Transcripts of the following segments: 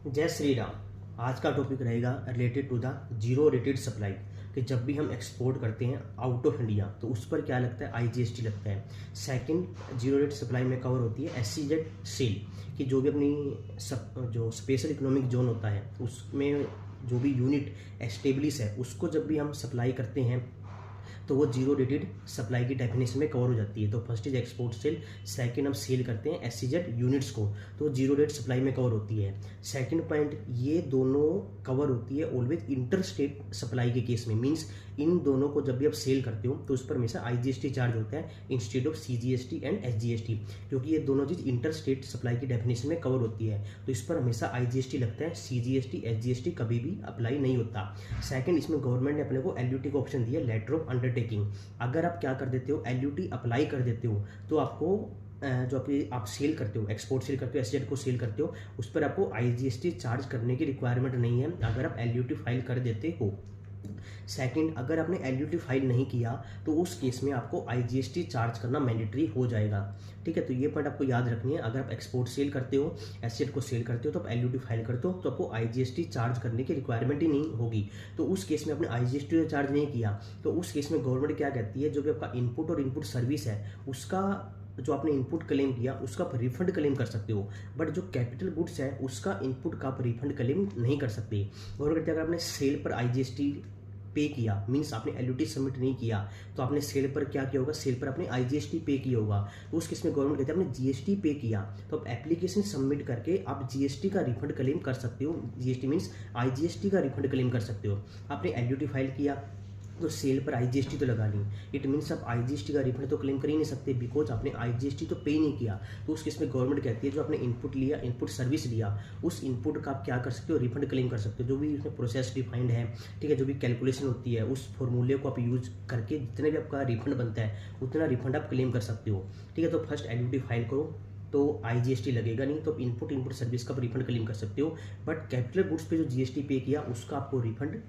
जय श्री राम। आज का टॉपिक रहेगा related to the zero rated supply कि जब भी हम एक्सपोर्ट करते हैं आउट ऑफ इंडिया तो उस पर क्या लगता है, आईजीएसटी लगता है। सेकंड, जीरो रेट सप्लाई में कवर होती है एससीजेड सेल कि जो भी अपनी जो स्पेशल इकोनॉमिक जोन होता है उसमें जो भी यूनिट एस्टेब्लिश है उसको जब भी हम सप्लाई करते हैं तो वो जीरो रेटेड सप्लाई की डेफिनेशन में कवर हो जाती है। तो first is export cell, second हम सेल करते हैं एससीजेड यूनिट्स को तो जीरो रेट सप्लाई में कवर होती है। सेकंड पॉइंट, ये दोनों कवर होती है ऑलवेज इंटर स्टेट सप्लाई के केस में। मींस इन दोनों को जब भी आप सेल करते हो तो उस पर हमेशा आईजीएसटी चार्ज होता है instead of CGST and SGST, क्योंकि ये दोनों चीज इंटर स्टेट सप्लाई की डेफिनेशन में कवर होती है तो इस पर हमेशा आईजीएसटी लगता है। सीजीएसटी एसजीएसटी कभी भी अप्लाई नहीं होता। सेकंड, इसमें गवर्नमेंट ने अपने को एलयूटी का ऑप्शन दिया, लेटर ऑफ अंडरटेकिंग। अगर आप क्या कर देते हो, एलयूटी अप्लाई कर देते हो तो आपको जो आप सेल करते हो, एक्सपोर्ट सेल करते हो, एसजेड को सेल करते हो, उस पर आपको आईजीएसटी चार्ज करने की रिक्वायरमेंट नहीं है अगर आप एलयूटी फाइल कर देते हो। सेकंड, अगर आपने एलयूटी फाइल नहीं किया तो उस केस में आपको आईजीएसटी चार्ज करना मैंडेटरी हो जाएगा। ठीक है, तो ये पॉइंट आपको याद रखनी है। अगर आप एक्सपोर्ट सेल करते हो, एसजेड को सेल करते हो तो आप एलयूटी फाइल करते हो तो आपको आईजीएसटी चार्ज करने की रिक्वायरमेंट ही नहीं होगी। तो उस केस में आपने आईजीएसटी चार्ज नहीं किया तो उस केस में गवर्नमेंट क्या कहती है, जो भी आपका इनपुट और इनपुट सर्विस है उसका जो आपने इनपुट क्लेम किया उसका आप रिफंड क्लेम कर सकते हो, बट जो कैपिटल गुड्स है उसका इनपुट का आप रिफंड क्लेम नहीं कर सकते। गवर्नमेंट अगर आपने सेल पर आईजीएसटी पे किया, मीन्स आपने एलयूटी सबमिट नहीं किया तो आपने सेल पर क्या किया होगा, सेल पर आपने आईजीएसटी पे किया होगा तो उस केस में गवर्नमेंट कहते हैं आपने जीएसटी पे किया तो आप एप्लीकेशन सबमिट करके आप जीएसटी का रिफंड क्लेम कर सकते हो। जीएसटी मीन्स आईजीएसटी का रिफंड क्लेम कर सकते हो। आपने एलयूटी फाइल किया तो सेल पर आईजीएसटी तो लगा ली, इट मीन्स आप आईजीएसटी का रिफंड तो क्लेम कर ही नहीं सकते बिकॉज आपने आईजीएसटी तो पे नहीं किया। तो उस केस में गवर्नमेंट कहती है जो आपने इनपुट लिया, इनपुट सर्विस लिया, उस इनपुट का आप क्या कर सकते हो, रिफंड क्लेम कर सकते हो। जो भी उसमें प्रोसेस डिफाइंड है, ठीक है, जो भी कैलकुलेशन होती है उस फॉर्मूले को आप यूज करके जितने भी आपका रिफंड बनता है उतना रिफंड आप क्लेम कर सकते हो। ठीक है, तो फर्स्ट एलयूटी फाइल करो तो आईजीएसटी लगेगा नहीं तो इनपुट सर्विस का रिफंड क्लेम कर सकते हो, बट कैपिटल गुड्स पे जो जीएसटी पे किया उसका आपको रिफंड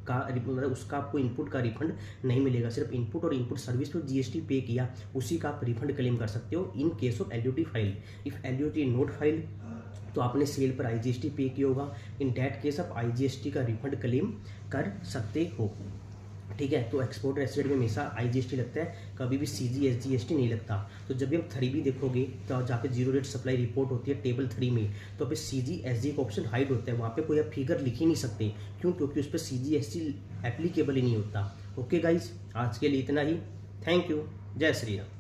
का मतलब उसका आपको इनपुट का रिफंड नहीं मिलेगा। सिर्फ इनपुट और इनपुट सर्विस पर जीएसटी पे किया उसी का आप रिफंड क्लेम कर सकते हो in case of LUT file. If LUT note file तो आपने सेल पर आईजीएसटी पे किया होगा, इन दैट केस आप आईजीएसटी का रिफंड क्लेम कर सकते हो। ठीक है, तो एक्सपोर्ट एसजेड में हमेशा आईजीएसटी लगता है, कभी भी सीजी एसजीएसटी नहीं लगता। तो जब भी आप 3B देखोगे तो जहाँ पे जीरो रेट सप्लाई रिपोर्ट होती है टेबल 3 में तो पे सीजी एसजी का ऑप्शन हाइड होता है, वहाँ पे कोई आप फिगर लिख ही नहीं सकते। क्यों? क्योंकि उस पर सीजी एसजी एप्लीकेबल ही नहीं होता। ओके गाइज, आज के लिए इतना ही। Thank you. जय श्री राम।